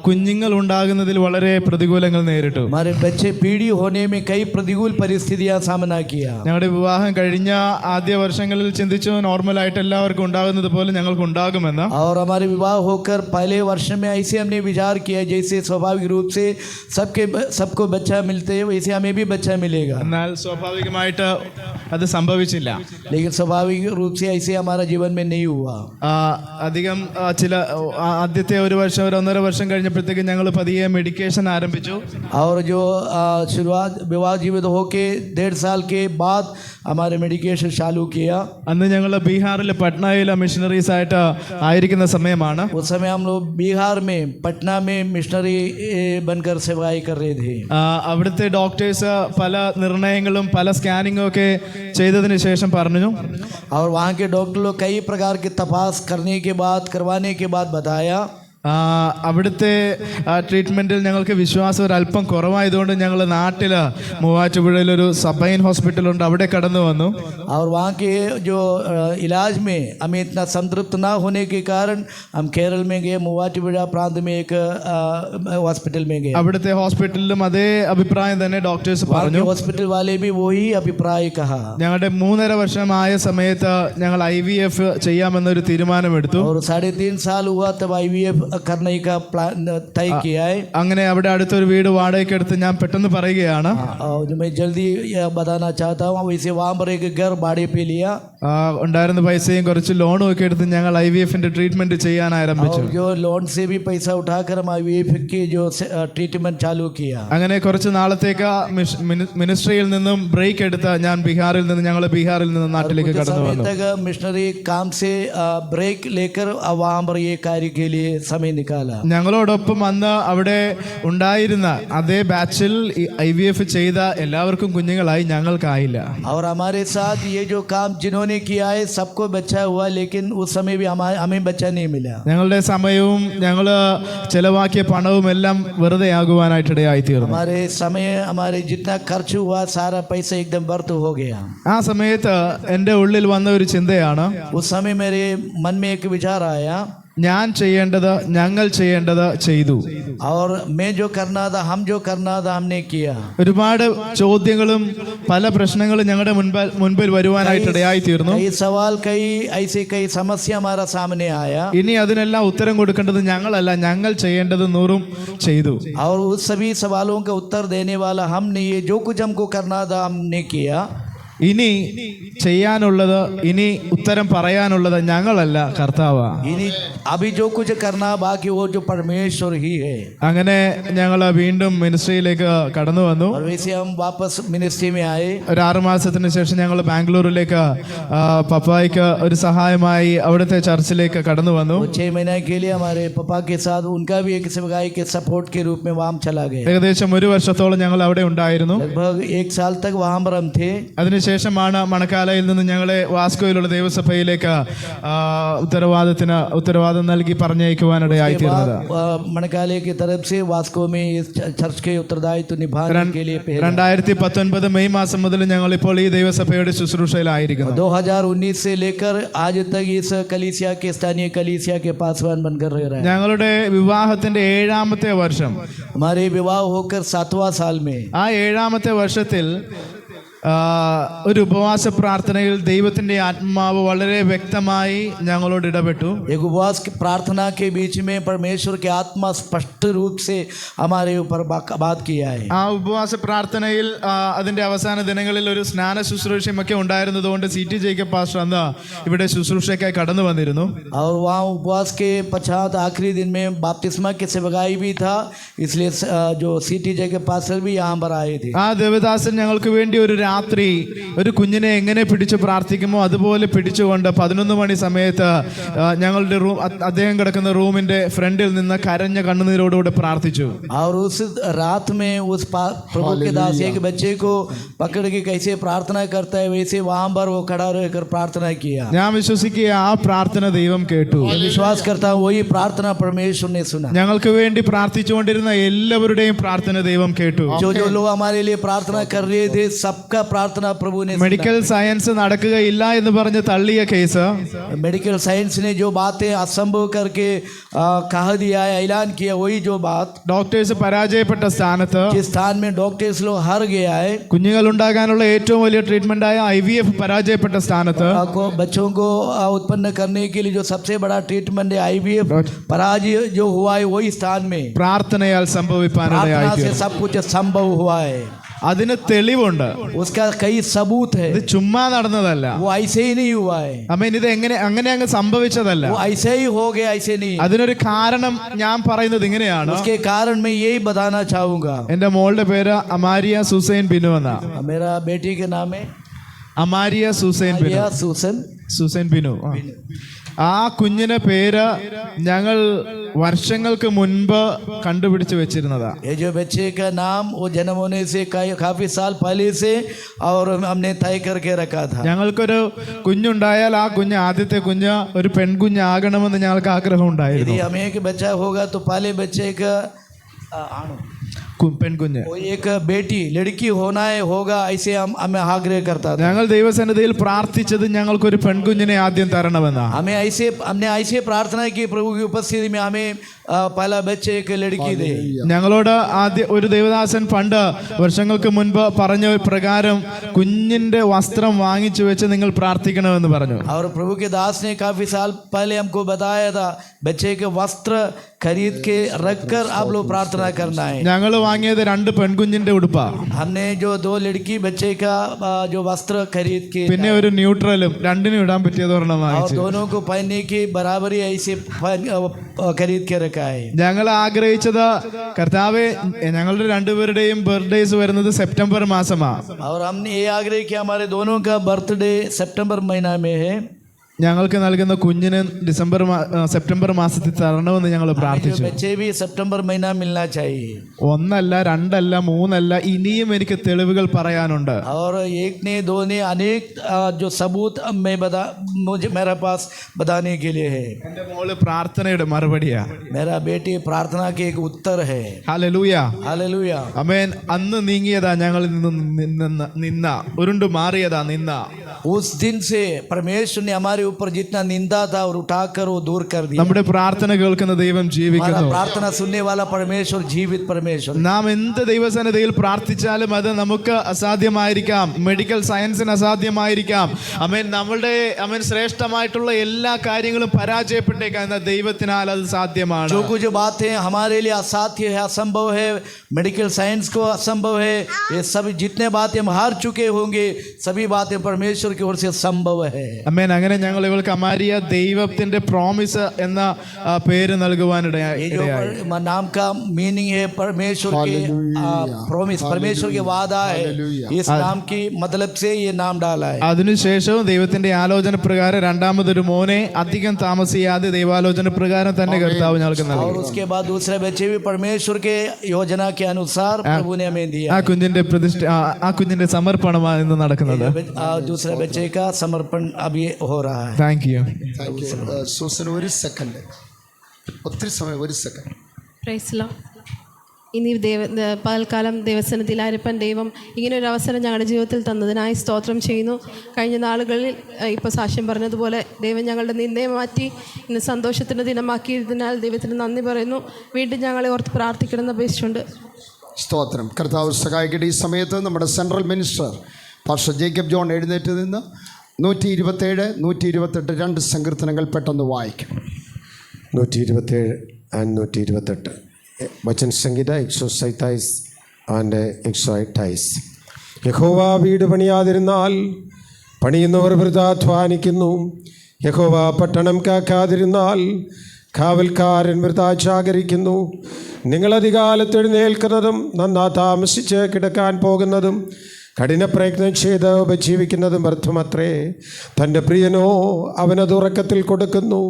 കുഞ്ഞുങ്ങൾ ഉണ്ടാകുന്നതിൽ വളരെ പ്രതികൂലങ്ങൾ നേരിട്ടു. हमारे बच्चे पीढ़ी होने में कई प्रतिकूल परिस्थितियां सामना किया. ഞങ്ങളുടെ വിവാഹം കഴിഞ്ഞ ആദ്യ വർഷങ്ങളിൽ ചിന്തിച്ചു നോർമലായിട്ട് എല്ലാവർക്കും ഉണ്ടാകുന്നത് പോലെ ഞങ്ങൾക്ക് ഉണ്ടാകുമെന്ന്. और हमारे विवाह होकर पहले वर्ष में ऐसे हमने विचार किया जैसे स्वाभाविक रूप से सबको बच्चा मिलते हैं वैसे हमें भी बच्चा मिलेगा. എന്നാൽ സ്വാഭാവികമായിട്ട് അത് സംഭവിച്ചില്ല. लेकिन स्वाभाविक रूप से ऐसे हमारा जीवन में नहीं हुआ. അധികം ചില ആദ്യത്തെ ഒരു വർഷം ഒരു 1.5 വർഷം കഴിഞ്ഞപ്പോഴത്തേക്ക് ഞങ്ങൾ പതിയെ മെഡിക്കേഷൻ ആരംഭിച്ചു. और जो शुरुआत विवाह जीवित होके 1.5 साल के बाद हमारे मेडिकेशन चालू किया. അന്ന് ഞങ്ങൾ ബീഹാറിലെ പട്നയിലെ മിഷണറീസ് ആയിട്ട് ആയിരിക്കുന്ന സമയമാണ്. उस समय हम लोग बिहार में पटना में मिशनरी बनकर सेवाएं कर रहे थे. അവിടുത്തെ ഡോക്ടേഴ്സ് പല നിർണയങ്ങളും പല സ്കാനിങ്ങും ഒക്കെ ചെയ്തതിന് ശേഷം പറഞ്ഞു. और वहाँ के डॉक्टर लोग कई प्रकार के तपास करवाने के बाद बताया. അവിടുത്തെ ട്രീറ്റ്മെൻറ്റിൽ ഞങ്ങൾക്ക് വിശ്വാസം ഒരല്പം കുറവായതുകൊണ്ട് ഞങ്ങൾ നാട്ടിൽ മൂവാറ്റുപുഴയിലൊരു സബൈൻ ഹോസ്പിറ്റലുണ്ട്, അവിടെ കടന്നു വന്നു. और वहाँ के जो इलाज में हमें इतना संतृप्त ना होने के कारण हम केरल में गए, മൂവാറ്റുപുഴ प्रांत में एक हॉस्पिटल में गए. അവിടുത്തെ ഹോസ്പിറ്റലിലും അതേ അഭിപ്രായം തന്നെ ഡോക്ടേഴ്സ് പറഞ്ഞു. हॉस्पिटल वाले भी वही अभिप्राय कहा. ഞങ്ങളുടെ 3.5 വർഷമായ സമയത്ത് ഞങ്ങൾ IVF ചെയ്യാമെന്നൊരു തീരുമാനമെടുത്തു. और 3.5 साल हुआ तब IVF करने का प्लान तय किया है. അങ്ങനെ അവിടെ അടുത്തൊരു വീട് വാടകയ്ക്ക് എടുത്ത് ഞാൻ പെട്ടെന്ന് പറയുകയാണ്. और जो मैं जल्दी बताना चाहता हूँ वैसे वहाँ पर एक घर भाड़े पे लिया. ഉണ്ടായിരുന്ന പൈസയും കുറച്ച് ലോണും ഒക്കെ എടുത്ത് ഞങ്ങൾ IVFന്റെ ട്രീറ്റ്മെന്റ് ചെയ്യാൻ ആരംഭിച്ചു. जो लोन से भी पैसा उठाकर हम IVF की जो ट्रीटमेंट चालू किया. അങ്ങനെ കുറച്ച് നാളത്തേക്ക് മിനിസ്ട്രിയിൽ നിന്നും ബ്രേക്ക് എടുത്ത് ഞങ്ങൾ ബീഹാറിൽ നിന്ന് നാട്ടിലേക്ക് കടന്നു വന്നു. तक मिशनरी काम से ब्रेक लेकर वहाँ पर ये कार्य के लिए समय निकाला. ഞങ്ങളോടൊപ്പം അന്ന് അവിടെ ഉണ്ടായിരുന്ന അതേ ബാച്ചിൽ IVF ചെയ്ത എല്ലാവർക്കും കുഞ്ഞുങ്ങളായി, ഞങ്ങൾക്കായില്ല. और हमारे साथ ये जो काम जिन्होंने किया है सबको बच्चा हुआ, लेकिन उस समय भी हमें बच्चा नहीं मिला. ഞങ്ങളുടെ സമയവും ഞങ്ങൾ ചെലവാക്കിയ പണവും എല്ലാം വെറുതെ ആകുവാനായിട്ടിടയായി തീർന്നു. हमारे समय हमारे जितना खर्च हुआ सारा पैसा एकदम व्यर्थ हो गया. ആ സമയത്ത് എൻ്റെ ഉള്ളിൽ വന്ന ഒരു ചിന്തയാണ്, उस समय मेरे मन में एक विचार आया, ഞങ്ങൾ ചെയ്യേണ്ടത് ചെയ്തു. और मैं जो करना था हम जो करना था हमने किया. ഒരുപാട് ചോദ്യങ്ങളും പല പ്രശ്നങ്ങളും ഞങ്ങളുടെ മുൻപിൽ വരുവാനായിട്ടിടയായി തീർന്നു. कई सवाल कई समस्या हमारा सामने आया. ഇനി അതിനെല്ലാം ഉത്തരം കൊടുക്കേണ്ടത് ഞങ്ങളല്ല, ഞങ്ങൾ ചെയ്യേണ്ടത് 100 ചെയ്തു. और उस सभी सवालों का उत्तर देने वाला हम नहीं है, जो कुछ हमको करना था हमने किया. ഇനി ചെയ്യാനുള്ളത്, ഇനി ഉത്തരം പറയാനുള്ളത് ഞങ്ങളല്ല, കർത്താവാ. इनी अभी जो कुछ करना बाकी वो जो परमेश्वर ही है. അങ്ങനെ ഞങ്ങൾ വീണ്ടും മിനിസ്ട്രിയിലേക്ക് കടന്നു വന്നു. और वैसे हम वापस मिनिस्ट्री में आए. ഒരു 6 മാസത്തിന് ശേഷം ഞങ്ങൾ ബാംഗ്ലൂരിലേക്ക് പപ്പായ്ക്ക് ഒരു സഹായമായി അവിടുത്തെ ചർച്ചിലേക്ക് കടന്നു വന്നു. 6 महीने के लिए हमारे पापा के साथ उनका भी एक सेवकाई के सपोर्ट के रूप में वहाँ चला गए. ഏകദേശം 1 വർഷത്തോളം ഞങ്ങൾ അവിടെ ഉണ്ടായിരുന്നു. लगभग 1 साल तक वहाँ पर हम थे. അതിനുശേഷമാണ് മണക്കാലയിൽ നിന്ന് ഞങ്ങളെ വാസ്കോയിലുള്ള ദൈവസഭയിലേക്ക് ഉത്തരവാദം നൽകി പറഞ്ഞയക്കുവാനിടയായി തീർന്നത്. मणकालय की तरफ से वास्को में इस चर्च के उत्तरदायित्व निभाने के लिए 2019 മെയ് മാസം മുതൽ ഞങ്ങൾ ഇപ്പോൾ ഈ ദൈവസഭയുടെ ശുശ്രൂഷയിലായിരിക്കുന്നു. 2019 से लेकर आज तक इस कलीसिया के स्थानीय कलीसिया के पासवान बनकर रह रहे हैं. ഞങ്ങളുടെ വിവാഹത്തിന്റെ 7ാമത്തെ വർഷം, हमारे विवाह होकर 7वां साल में, ആ 7ാമത്തെ വർഷത്തിൽ ഒരു ഉപവാസ പ്രാർത്ഥനയിൽ ദൈവത്തിൻ്റെ ആത്മാവ് വളരെ വ്യക്തമായി ഞങ്ങളോട് ഇടപെട്ടു. एक उपवास की प्रार्थना के बीच में परमेश्वर की आत्मा स्पष्ट रूप से हमारे ऊपर बात किया है. ആ ഉപവാസ പ്രാർത്ഥനയിൽ അതിൻ്റെ അവസാന ദിനങ്ങളിൽ ഒരു സ്നാന ശുശ്രൂഷയുമൊക്കെ ഉണ്ടായിരുന്നതുകൊണ്ട് CT ജേക്കബ് പാസ്റ്റർ അന്ന് ഇവിടെ ശുശ്രൂഷയ്ക്കായി കടന്നു വന്നിരുന്നു. और वहाँ उपवास के पश्चात आखिरी दिन में बपतिस्मा की सेवकाई भी था, इसलिए जो CT जैकब पास्टर भी यहाँ पर आए थे. ആ ദേവദാസൻ ഞങ്ങൾക്ക് വേണ്ടി ഒരു രാത്രി ഒരു കുഞ്ഞിനെ എങ്ങനെ പിടിച്ച് പ്രാർത്ഥിക്കുമോ അതുപോലെ പിടിച്ചുകൊണ്ട് 11 മണി സമയത്ത് ഞങ്ങളുടെ അദ്ദേഹം കിടക്കുന്ന റൂമിന്റെ ഫ്രണ്ടിൽ നിന്ന് കരഞ്ഞ കണ്ണുനീരോടുകൂടെ പ്രാർത്ഥിച്ചു. और उस रात में उस प्रभु के दास एक बच्चे को पकड़ के कैसे प्रार्थना करता है वैसे वहाँ पर वो खड़ा रहकर प्रार्थना किया. ഞാൻ വിശ്വസിക്കുക ആ പ്രാർത്ഥന ദൈവം കേട്ടു. मैं विश्वास करता हूँ वही प्रार्थना परमेश्वर ने सुना. ഞങ്ങൾക്ക് വേണ്ടി പ്രാർത്ഥിച്ചുകൊണ്ടിരുന്ന എല്ലാവരുടെയും പ്രാർത്ഥന ദൈവം കേട്ടു. जो लोग हमारे लिए प्रार्थना कर रहे थे सबका प्रार्थना प्रभु ने മെഡിക്കൽ സയൻസ് നടക്കുകയില്ല എന്ന് പറഞ്ഞ് തള്ളിയ കേസ് मेडिकल साइंस ने जो बातें असंभव करके कह दिया है, ऐलान किया, वही जो बात ഡോക്ടേഴ്സ് പരാജയപ്പെട്ട സ്ഥാനത്ത് जिस स्थान में डॉक्टर्स लोग हार गया है, കുഞ്ഞുങ്ങൾ ഉണ്ടാകാനുള്ള ഏറ്റവും വലിയ ട്രീറ്റ്മെന്റായ IVF പരാജയപ്പെട്ട സ്ഥാനത്ത് बच्चों को उत्पन्न करने के लिए जो सबसे बड़ा ट्रीटमेंट है IVF पराजय जो हुआ है वही स्थान में പ്രാർത്ഥനയാൽ സംഭവിപ്പാനിടയായി. प्रार्थना से सब कुछ संभव हुआ है. അതിന് തെളിവുണ്ട്. उसका कई सबूत है. ഇത് ചുമ്മാ നടന്നതല്ല. वो ऐसे ही नहीं हुआ है. അമേൻ. ഇത് അങ്ങനെ അങ്ങ് സംഭവിച്ചതല്ല. वो ऐसे ही हो गया, ऐसे नहीं. അതിനൊരു കാരണം ഞാൻ പറയുന്നത് ഇങ്ങനെയാണ്. उसके कारण मैं यही बताना चाहूंगा. എൻ്റെ മോളുടെ പേര് അമാരിയ സുസൈൻ ബിനു എന്നാ. मेरा बेटी के नाम है അമാരിയ സുസൈൻ ബിനു. സുസൈൻ ബിനു. ആ കുഞ്ഞിന്റെ പേര് ഞങ്ങൾ വർഷങ്ങൾക്ക് മുൻപ് കണ്ടുപിടിച്ച് വെച്ചിരുന്നതാ. ये जो बच्चे का नाम वो जन्म होने से काफी साल पहले से और हमने तय करके रखा था. ഞങ്ങൾക്കൊരു കുഞ്ഞുണ്ടായാൽ ആ കുഞ്ഞ് ആദ്യത്തെ കുഞ്ഞ് ഒരു പെൺകുഞ്ഞാകണമെന്ന് ഞങ്ങൾക്ക് ആഗ്രഹം ഉണ്ടായിരുന്നു. यदि हमें एक बच्चा होगा तो पहले बच्चे का പെൺകുഞ്ഞ് वो एक बेटी लड़की होना है होगा ऐसे हमें आग्रह करता था. ഞങ്ങൾ ദൈവസന്നിധിയിൽ പ്രാർത്ഥിച്ചത് ഞങ്ങൾക്കൊരു പെൺകുഞ്ഞിനെ ആദ്യം തരണമെന്നാ. हमने ऐसे प्रार्थना की प्रभु की उपस्थिति में हमें पहला बच्चे एक लड़की दे. ഞങ്ങളോട് ആദ്യ ഒരു ദേവദാസൻ പണ്ട് വർഷങ്ങൾക്ക് മുൻപ് പറഞ്ഞ പ്രകാരം കുഞ്ഞിന്റെ വസ്ത്രം വാങ്ങിച്ചു വെച്ച് നിങ്ങൾ പ്രാർത്ഥിക്കണമെന്ന് പറഞ്ഞു. और प्रभु के दास ने काफी साल पहले हमको बताया था बच्चे के वस्त्र खरीद के रख कर आप लोग प्रार्थना करना है. ഞങ്ങൾ വാങ്ങിയത് 2 പെൺകുഞ്ഞിന്റെ ഉടുപ്പാ. हमने जो 2 लड़की बच्चे का जो वस्त्र खरीद के പിന്നെ ഒരു ന്യൂട്രലും രണ്ടിനും ഇടാൻ പറ്റിയതൊരെണ്ണം और വാങ്ങിച്ചു. दोनों को पहनने की बराबरी ऐसे खरीद के रखा है. ഞങ്ങൾ ആഗ്രഹിച്ചത് കർത്താവേ ഞങ്ങളുടെ രണ്ടുപേരുടെയും ബർത്ത്ഡേസ് വരുന്നത് സെപ്റ്റംബർ മാസമാ. और हमने ये आग्रह किया हमारे दोनों का बर्थडे सितंबर महीना में है. ഞങ്ങൾക്ക് നൽകുന്ന കുഞ്ഞിന് സെപ്റ്റംബർ മാസത്തിൽ തരണമെന്ന് ഞങ്ങൾ പ്രാർത്ഥിച്ചു. बच्चे भी सितंबर महीना मिलना चाहिए. 1 അല്ല 2 അല്ല 3 അല്ല ഇനിയും എനിക്ക് തെളിവുകൾ പറയാനുണ്ട്. और एक ने 2 ने अनेक जो सबूत मुझे मेरे पास बताने के लिए है. എൻ്റെ മോള് പ്രാർത്ഥനയുടെ മറുപടിയാ. मेरा बेटी प्रार्थना के एक उत्तर है. ഹല്ലേലൂയ. हालेलुया. ആമേൻ. അന്ന് നീങ്ങിയതാ ഞങ്ങളിൽ നിന്ന ഉരുണ്ടു മാറിയതാ നിന്ന. उस दिन से परमेश्वर ने हमारे ऊपर जितना निंदा था और उठाकर वो दूर कर दिया. നമ്മുടെ പ്രാർത്ഥന കേൾക്കുന്ന ദൈവം ജീവിക്കുന്നു. हमारा प्रार्थना सुनने वाला परमेश्वर जीवित परमेश्वर. നാം എന്ത് ദൈവസന്നിധിയിൽ പ്രാർത്ഥിച്ചാലും അത് നമുക്ക് അസാധ്യമായിരിക്കാം. മെഡിക്കൽ സയൻസിന് അസാധ്യമായിരിക്കാം. ആമേൻ. നമ്മളുടെ ശ്രേഷ്ഠമായിട്ടുള്ള എല്ലാ കാര്യങ്ങളും പരാജയപ്പെട്ടേക്കാം. എന്നാൽ ദൈവത്തിനാൽ അത് സാധ്യമാണ്. जो कुछ बातें हमारे लिए असाध्य है, असंभव है, मेडिकल साइंस को असंभव है, ये सभी जितने बातें हम हार चुके होंगे सभी बातें परमेश्वर की ओर से संभव है. ആമേൻ. അങ്ങനെ ഞങ്ങൾ ഇവൾക്ക് അമാരിയ ദൈവത്തിന്റെ പ്രോമിസ് എന്ന പേര് നൽകുവാനിടയായി. ये जो नाम का मीनिंग है परमेश्वर के प्रॉमिस, परमेश्वर के वादा है. इस नाम की मतलब से ये नाम डाला है. അതിനുശേഷവും ദൈവത്തിന്റെ ആലോചന പ്രകാരം രണ്ടാമതൊരു മോനെ അധികം താമസിയാതെ ദൈവാലോചന പ്രകാരം തന്നെ കർത്താവ് ഞങ്ങൾക്ക് നൽകി. और उसके बाद दूसरे बच्चे भी परमेश्वर के योजना के अनुसार प्रभु ने हमें दिया. ആ കുഞ്ഞിന്റെ സമർപ്പണമാണ് ഇന്ന് നടക്കുന്നത്. दूसरे बच्चे का समर्पण अभी हो रहा है. Thank you. സൂസൻ ഒരു സെക്കൻഡ്, ഒത്തിരി സമയം, ഒരു സെക്കൻഡ്. Praise Lord. ഇനി പകൽക്കാലം ദൈവസന്നിധിയിലായിരിക്കാൻ ദൈവം ഇങ്ങനൊരു അവസരം ഞങ്ങളുടെ ജീവിതത്തിൽ തന്നതിനായി സ്തോത്രം ചെയ്യുന്നു. കഴിഞ്ഞ നാളുകളിൽ ഇപ്പോൾ സാക്ഷ്യം പറഞ്ഞതുപോലെ ദൈവം ഞങ്ങളുടെ നിന്ദയെ മാറ്റി ഇന്ന് സന്തോഷത്തിൻ്റെ ദിനമാക്കിയതിനാൽ ദൈവത്തിന് നന്ദി പറയുന്നു. വീണ്ടും ഞങ്ങളെ ഓർത്ത് പ്രാർത്ഥിക്കണമെന്ന് അപേക്ഷിച്ചുണ്ട്. സ്തോത്രം. കർത്താവ് സഹായിക്കട്ടെ. ഈ സമയത്ത് നമ്മുടെ central minister pastor Jacob John എഴുന്നേറ്റ് നിന്ന് 127, 128 2 സങ്കീർത്തനങ്ങൾ പെട്ടെന്ന് വായിക്കും. 127 and 128. വചന സംഹിത 127 and 128. യഹോവ വീട് പണിയാതിരുന്നാൽ പണിയുന്നവർ വൃഥാ അധ്വാനിക്കുന്നു. യഹോവ പട്ടണം കാക്കാതിരുന്നാൽ കാവൽക്കാരൻ വൃഥാ ജാഗരിക്കുന്നു. നിങ്ങൾ അധികാലത്ത് എഴുന്നേൽക്കുന്നതും നന്നാ താമസിച്ച് കിടക്കാൻ പോകുന്നതും കഠിന പ്രയത്നം ചെയ്ത് ഉപജീവിക്കുന്നതും വ്യർത്ഥമത്രേ. തൻ്റെ പ്രിയനോ അവനത് ഉറക്കത്തിൽ കൊടുക്കുന്നു.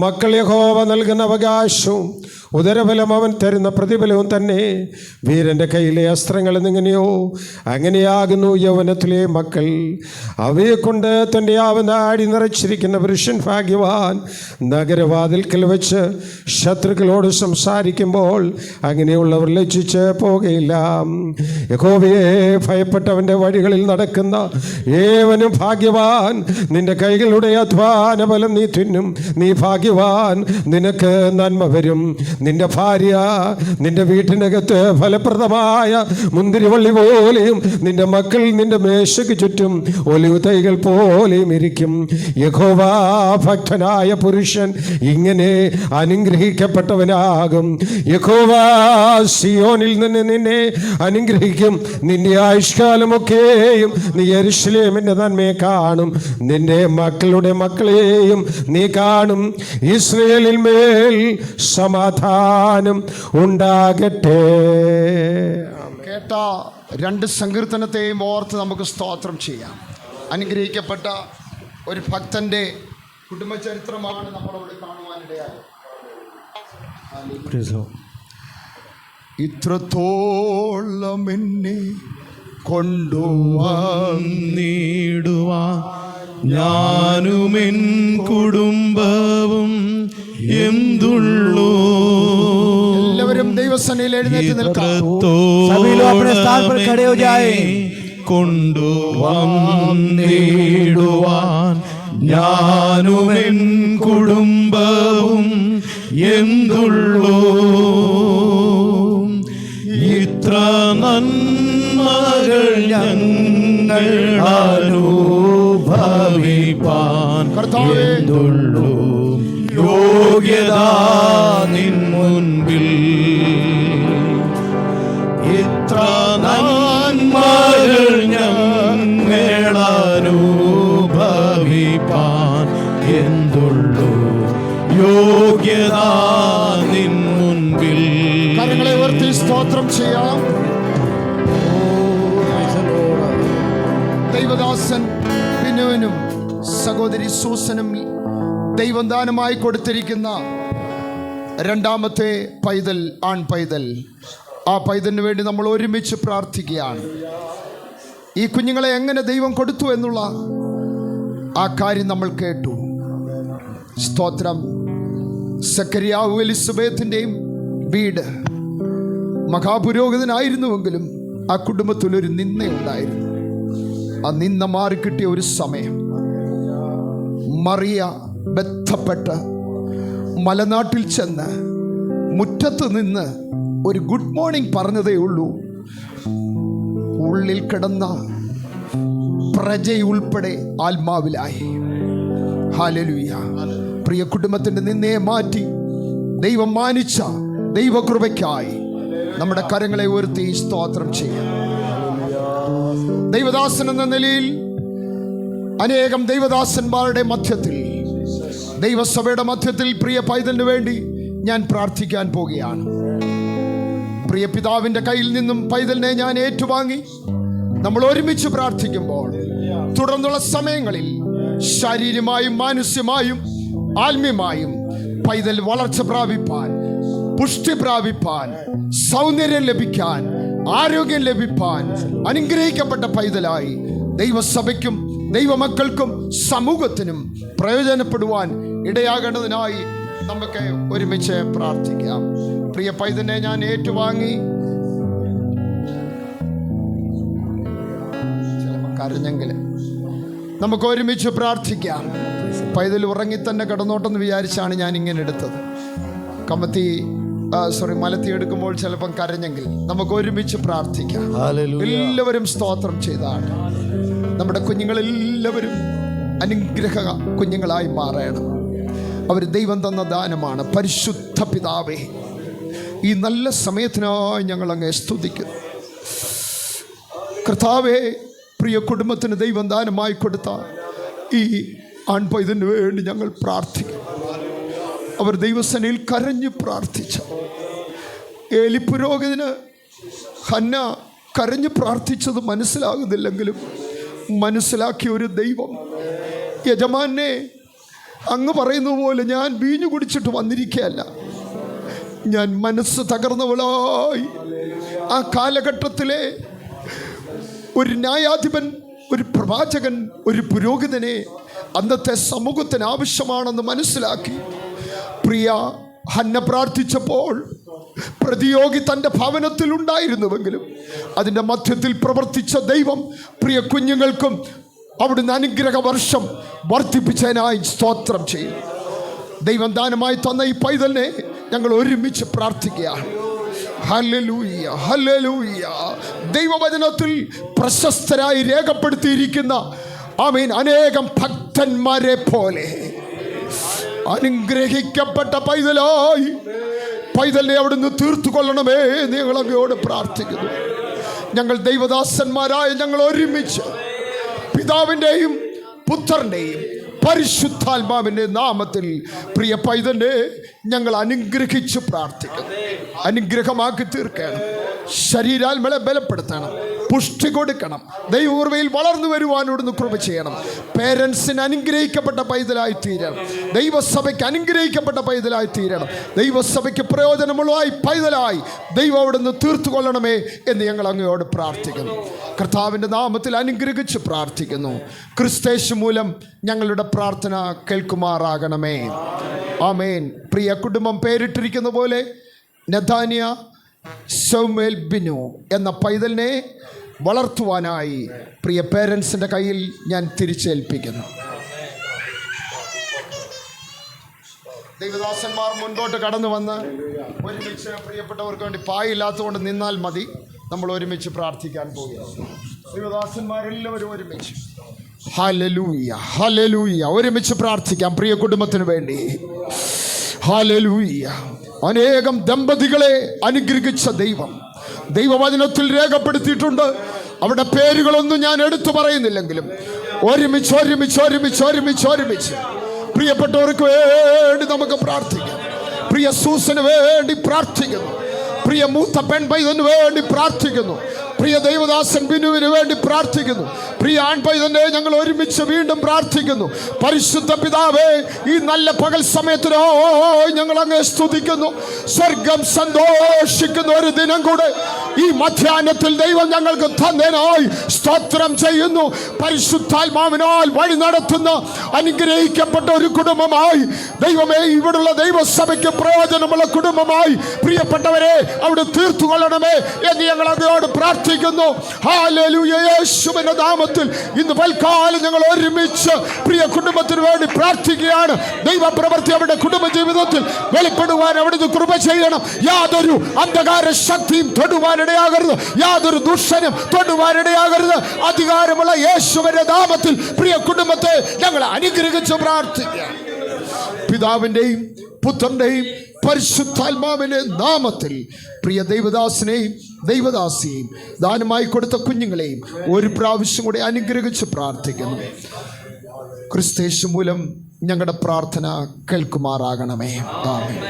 മക്കൾ യഹോവ നൽകുന്ന അവകാശവും ഉദരബലം അവൻ തരുന്ന പ്രതിഫലവും തന്നെ. വീരൻ്റെ കയ്യിലെ അസ്ത്രങ്ങൾ എങ്ങനെയോ അങ്ങനെയാകുന്നു യൗവനത്തിലെ മക്കൾ. അവയെക്കൊണ്ട് തൻ്റെ ആവനാടി നിറച്ചിരിക്കുന്ന പുരുഷൻ ഭാഗ്യവാൻ. നഗരവാതിൽക്കൽ വെച്ച് ശത്രുക്കളോട് സംസാരിക്കുമ്പോൾ അങ്ങനെയുള്ളവർ ലജ്ജിച്ച് പോകുകയില്ല. യഹോവയെ ഭയപ്പെട്ടവൻ്റെ വഴികളിൽ നടക്കുന്ന ഏവനും ഭാഗ്യവാൻ. നിന്റെ കൈകളുടെ അധ്വാന ഫലം നീ തിന്നും. നീ ഭാഗ്യവാൻ, നിനക്ക് നന്മ വരും. നിന്റെ ഭാര്യ നിന്റെ വീട്ടിനകത്ത് ഫലപ്രദമായ മുന്തിരിവള്ളി പോലെയും നിന്റെ മക്കൾ നിന്റെ മേശയ്ക്ക് ചുറ്റും ഒലിവ് തൈകൾ പോലെയും ഇരിക്കും. യഹോവ ഭക്തനായ പുരുഷൻ ഇങ്ങനെ അനുഗ്രഹിക്കപ്പെട്ടവനാകും. യഹോവ സിയോനിൽ നിന്ന് നിന്നെ അനുഗ്രഹിക്കും. നിന്റെ ആയുഷ്കാലമൊക്കെയും നീ യെരൂശലേമിന്റെ നന്മയെ കാണും. നിന്റെ മക്കളുടെ മക്കളെയും നീ കാണും. ഇസ്രായേലിൽ മേൽ സമാധാനം ഉണ്ടാകട്ടെ. കേട്ട 2 സങ്കീർത്തനത്തെയും ഓർത്ത് നമുക്ക് സ്തോത്രം ചെയ്യാം. അനുഗ്രഹിക്കപ്പെട്ട ഒരു ഭക്തൻ്റെ കുടുംബചരിത്രമാണ് നമ്മളോട് കാണുവാനിടയായത്. ഇത്രത്തോളം എന്നെ കൊണ്ടുവന്നിടുവാൻ ഞാനുമെൻ കുടുംബവും എന്തുള്ളൂ. എല്ലാവരും ദൈവസന്നിധിയിൽ എഴുന്നേറ്റ് നിൽക്കാം. सभी लोग अपने स्थान पर खड़े हो जाएं. കൊണ്ടുവന്നിടുവാൻ ഞാനുമെൻ കുടുംബവും എന്തുള്ളൂ. ഇത്ര നന്മകൾ ഞങ്ങൾ അനുഭവിപ്പാൻ എന്തുള്ളൂ. യോഗ്യത നിൻ മുൻപിൽ ഇത്ര നന്മകൾ ഞങ്ങൾ അനുഭവിപ്പാൻ എന്തുള്ളൂ. യോഗ്യത നിൻ മുൻപിൽ. കരങ്ങളെ ഉയർത്തി സ്തോത്രം ചെയ്യാം. ദൈവദാസൻ ബിനുവിനും സഹോദരി സൂസനും ദൈവം ദാനമായി കൊടുത്തിരിക്കുന്ന 2ാമത്തെ പൈതൽ, ആൺ പൈതൽ, ആ പൈതലിന് വേണ്ടി നമ്മൾ ഒരുമിച്ച് പ്രാർത്ഥിക്കുകയാണ്. ഈ കുഞ്ഞുങ്ങളെ എങ്ങനെ ദൈവം കൊടുത്തു എന്നുള്ള ആ കാര്യം നമ്മൾ കേട്ടു. സ്തോത്രം. സക്കറിയാവ് എലിസബത്തിൻ്റെയും വീട് മഹാപുരോഹിതനായിരുന്നുവെങ്കിലും ആ കുടുംബത്തിലൊരു നിന്ദയുണ്ടായിരുന്നു. ആ നിന്ദ മാറിക്കിട്ടിയ ഒരു സമയം മറിയ ബന്ധപ്പെട്ട് മലനാട്ടിൽ ചെന്ന് മുറ്റത്ത് നിന്ന് ഒരു ഗുഡ് മോർണിംഗ് പറഞ്ഞതേ ഉള്ളൂ. ഉള്ളിൽ കിടന്ന പ്രജയുൾപ്പെടെ ആത്മാവിലായി. ഹല്ലേലൂയ. പ്രിയ കുടുംബത്തിൻ്റെ നിന്നയെ മാറ്റി ദൈവം മാനിച്ച ദൈവകൃപയ്ക്കായി നമ്മുടെ കരങ്ങളെ ഉയർത്തി സ്തോത്രം ചെയ്യാം. ദൈവദാസൻ എന്ന നിലയിൽ അനേകം ദൈവദാസന്മാരുടെ മധ്യത്തിൽ, ദൈവസഭയുടെ മധ്യത്തിൽ പ്രിയ പൈതലിന് വേണ്ടി ഞാൻ പ്രാർത്ഥിക്കാൻ പോകുകയാണ്. പ്രിയ പിതാവിൻ്റെ കയ്യിൽ നിന്നും പൈതലിനെ ഞാൻ ഏറ്റുവാങ്ങി നമ്മൾ ഒരുമിച്ച് പ്രാർത്ഥിക്കുമ്പോൾ തുടർന്നുള്ള സമയങ്ങളിൽ ശാരീരികമായും മാനസികമായും ആത്മീയമായും പൈതൽ വളർച്ച പ്രാപിപ്പാൻ, പുഷ്ടി പ്രാപിപ്പാൻ, സൗന്ദര്യം ലഭിക്കാൻ, ആരോഗ്യം ലഭിപ്പാൻ അനുഗ്രഹിക്കപ്പെട്ട പൈതലായി ദൈവസഭയ്ക്കും ദൈവമക്കൾക്കും സമൂഹത്തിനും പ്രയോജനപ്പെടുവാൻ ഇടയാകേണ്ടതിനായി നമുക്ക് ഒരുമിച്ച് പ്രാർത്ഥിക്കാം. പ്രിയ പൈതലിനെ ഞാൻ ഏറ്റുവാങ്ങി കരഞ്ഞെങ്കിൽ നമുക്ക് ഒരുമിച്ച് പ്രാർത്ഥിക്കാം. പൈതൽ ഉറങ്ങി തന്നെ കിടന്നോട്ടെന്ന് വിചാരിച്ചാണ് ഞാൻ ഇങ്ങനെ എടുത്തത്. മലത്തി എടുക്കുമ്പോൾ ചിലപ്പം കരഞ്ഞെങ്കിൽ നമുക്ക് ഒരുമിച്ച് പ്രാർത്ഥിക്കാം. എല്ലാവരും സ്തോത്രം ചെയ്താണ്. നമ്മുടെ കുഞ്ഞുങ്ങളെല്ലാവരും അനുഗ്രഹ കുഞ്ഞുങ്ങളായി മാറണം. അവർ ദൈവം തന്ന ദാനമാണ്. പരിശുദ്ധ പിതാവേ, ഈ നല്ല സമയത്തിനായി ഞങ്ങൾ അങ്ങേ സ്തുതിക്കുന്നു. കർത്താവേ, പ്രിയ കുടുംബത്തിന് ദൈവം ദാനമായി കൊടുത്ത ഈ ആൺപൈതന് വേണ്ടി ഞങ്ങൾ പ്രാർത്ഥിക്കും. അവർ ദൈവസേനയിൽ കരഞ്ഞു പ്രാർത്ഥിച്ച ഏലി പുരോഹിതന് ഹന്ന കരഞ്ഞു പ്രാർത്ഥിച്ചത് മനസ്സിലാകുന്നില്ലെങ്കിലും മനസ്സിലാക്കിയ ഒരു ദൈവം, യജമാനെ അങ്ങ് പറയുന്ന പോലെ ഞാൻ വീഞ്ഞു കുടിച്ചിട്ട് വന്നിരിക്കുകയല്ല, ഞാൻ മനസ്സ് തകർന്നവളായി ആ കാലഘട്ടത്തിലെ ഒരു ന്യായാധിപൻ, ഒരു പ്രവാചകൻ, ഒരു പുരോഹിതനെ അന്നത്തെ സമൂഹത്തിന് ആവശ്യമാണെന്ന് മനസ്സിലാക്കി പ്രിയ ഹന്ന പ്രാർത്ഥിച്ചപ്പോൾ പ്രതിയോഗി തൻ്റെ ഭവനത്തിൽ ഉണ്ടായിരുന്നുവെങ്കിലും അതിൻ്റെ മധ്യത്തിൽ പ്രവർത്തിച്ച ദൈവം പ്രിയ കുഞ്ഞുങ്ങൾക്കും അവിടുന്ന് അനുഗ്രഹ വർഷം വർദ്ധിപ്പിച്ചതിനായി സ്തോത്രം ചെയ്യും. ദൈവം ദാനമായി തന്ന ഈ പൈതലിനെ ഞങ്ങൾ ഒരുമിച്ച് പ്രാർത്ഥിക്കുകയാണ്. Hallelujah, hallelujah. ദൈവവചനത്തിൽ പ്രശസ്തരായി രേഖപ്പെടുത്തിയിരിക്കുന്ന ആമേൻ അനേകം ഭക്തന്മാരെ പോലെ അനുഗ്രഹിക്കപ്പെട്ട പൈതലായി പൈതലിനെ അവിടുന്ന് തീർത്തുകൊള്ളണമേ ഞങ്ങൾ അങ്ങയോട് പ്രാർത്ഥിക്കുന്നു. ഞങ്ങൾ ദൈവദാസന്മാരായ ഞങ്ങൾ ഒരുമിച്ച് പിതാവിൻ്റെയും പുത്രൻ്റെയും പരിശുദ്ധാത്മാവിൻ്റെ നാമത്തിൽ പ്രിയ പൈതലിനെ ഞങ്ങൾ അനുഗ്രഹിച്ച് പ്രാർത്ഥിക്കുന്നു. അനുഗ്രഹമാക്കി തീർക്കണം, ശരീരാത്മകളെ ബലപ്പെടുത്തണം, പുഷ്ടി കൊടുക്കണം, ദൈവകൃപയിൽ വളർന്നു വരുവാനോടൊന്ന് കൃപ ചെയ്യണം. പേരൻസിന് അനുഗ്രഹിക്കപ്പെട്ട പൈതലായി തീരണം, ദൈവസഭയ്ക്ക് അനുഗ്രഹിക്കപ്പെട്ട പൈതലായി തീരണം, ദൈവസഭയ്ക്ക് പ്രയോജനമുള്ളതായി പൈതലായി ദൈവം അവിടുന്ന് തീർത്തുകൊള്ളണമേ എന്ന് ഞങ്ങൾ അങ്ങയോട് പ്രാർത്ഥിക്കുന്നു. കർത്താവിൻ്റെ നാമത്തിൽ അനുഗ്രഹിച്ച് പ്രാർത്ഥിക്കുന്നു. ക്രിസ്തേശു മൂലം ഞങ്ങളുടെ പ്രാർത്ഥന കേൾക്കുമാറാകണമേ. ആമേൻ. പ്രിയ കുടുംബം പേരിട്ടിരിക്കുന്ന പോലെ നെഥാനിയ സൗമേൽ ബിനു എന്ന പൈതലിനെ വളർത്തുവാനായി പ്രിയ പേരൻസിൻ്റെ കയ്യിൽ ഞാൻ തിരിച്ചേൽപ്പിക്കുന്നു. ദൈവദാസന്മാർ മുൻപോട്ട് കടന്നു വന്ന് ഒരുമിച്ച് പ്രിയപ്പെട്ടവർക്ക് വേണ്ടി പായില്ലാത്തതുകൊണ്ട് നിന്നാൽ മതി. നമ്മൾ ഒരുമിച്ച് പ്രാർത്ഥിക്കാൻ പോവുകയാണ്. ദൈവദാസന്മാരെല്ലാവരും ഒരുമിച്ച് ഹല്ലേലൂയ, ഹല്ലേലൂയ. ഒരുമിച്ച് പ്രാർത്ഥിക്കാം പ്രിയ കുടുംബത്തിന് വേണ്ടി. ഹല്ലേലൂയ. അനേകം ദമ്പതികളെ അനുഗ്രഹിച്ച ദൈവം ദൈവവചനത്തിൽ രേഖപ്പെടുത്തിയിട്ടുണ്ട്. അവിടെ പേരുകളൊന്നും ഞാൻ എടുത്തു പറയുന്നില്ലെങ്കിലും ഒരുമിച്ച് ഒരുമിച്ച് ഒരുമിച്ച് ഒരുമിച്ച് ഒരുമിച്ച് പ്രിയപ്പെട്ടവർക്ക് വേണ്ടി നമുക്ക് പ്രാർത്ഥിക്കാം. പ്രിയ സൂസന് വേണ്ടി പ്രാർത്ഥിക്കുന്നു, പ്രിയ മൂത്ത പെൺപൈതന് വേണ്ടി പ്രാർത്ഥിക്കുന്നു, പ്രിയ ദൈവദാസൻ ബിനുവിന് വേണ്ടി പ്രാർത്ഥിക്കുന്നു, പ്രിയ ആൺപൈതനെ ഞങ്ങൾ ഒരുമിച്ച് വീണ്ടും പ്രാർത്ഥിക്കുന്നു. പരിശുദ്ധ പിതാവേ, ഈ നല്ല പകൽ സമയത്തിനോ ഞങ്ങൾ അങ്ങേ സ്തുതിക്കുന്നു. സ്വർഗം സന്തോഷിക്കുന്ന ഒരു ദിനം കൂടെ ഈ മധ്യാഹ്നത്തിൽ ദൈവം ഞങ്ങൾക്ക് തന്നതിനായി സ്തോത്രം ചെയ്യുന്നു. പരിശുദ്ധാത്മാവിനാൽ വഴി നടത്തുന്ന അനുഗ്രഹിക്കപ്പെട്ട ഒരു കുടുംബമായി ദൈവമേ, ഇവിടുള്ള ദൈവസഭയ്ക്ക് പ്രയോജനമുള്ള കുടുംബമായി പ്രിയപ്പെട്ടവരെ അവിടെ തീർത്തുകൊള്ളണമേ എന്ന് ഞങ്ങൾ അങ്ങയോട് പ്രാർത്ഥിക്കുന്നു. ഹല്ലേലൂയ. യേശുവിന്റെ നാമത്തിൽ ഇന്ന് പൽക്കാലം ഞങ്ങൾ ഒരുമിച്ച് പ്രിയ കുടുംബത്തിന് വേണ്ടി പ്രാർത്ഥിക്കുകയാണ്. ദൈവപ്രവൃത്തി അവരുടെ കുടുംബ ജീവിതത്തിൽ വെളിപ്പെടുവാൻ അവിടുന്ന് കൃപ ചെയ്യണം. യാതൊരു അന്ധകാര ശക്തിയും തൊടുവാനിടയാകരുത്, യാതൊരു ദുഷ്ടനും തൊടുവാനിടയാകരുത്. അധികാരമുള്ള യേശുവിന്റെ നാമത്തിൽ പ്രിയ കുടുംബത്തെ ഞങ്ങൾ അനുഗ്രഹിച്ച് പ്രാർത്ഥിക്കുക. പിതാവിൻ്റെയും പുത്രൻ്റെയും പരിശുദ്ധാത്മാവിൻ്റെ നാമത്തിൽ പ്രിയ ദൈവദാസനെയും ദൈവദാസിയെയും ദാനമായി കൊടുത്ത കുഞ്ഞുങ്ങളെയും ഒരു പ്രാവശ്യം കൂടെ അനുഗ്രഹിച്ച് പ്രാർത്ഥിക്കുന്നു. ക്രിസ്തേശു മൂലം ഞങ്ങളുടെ പ്രാർത്ഥന കേൾക്കുമാറാകണമേ. ആമേൻ.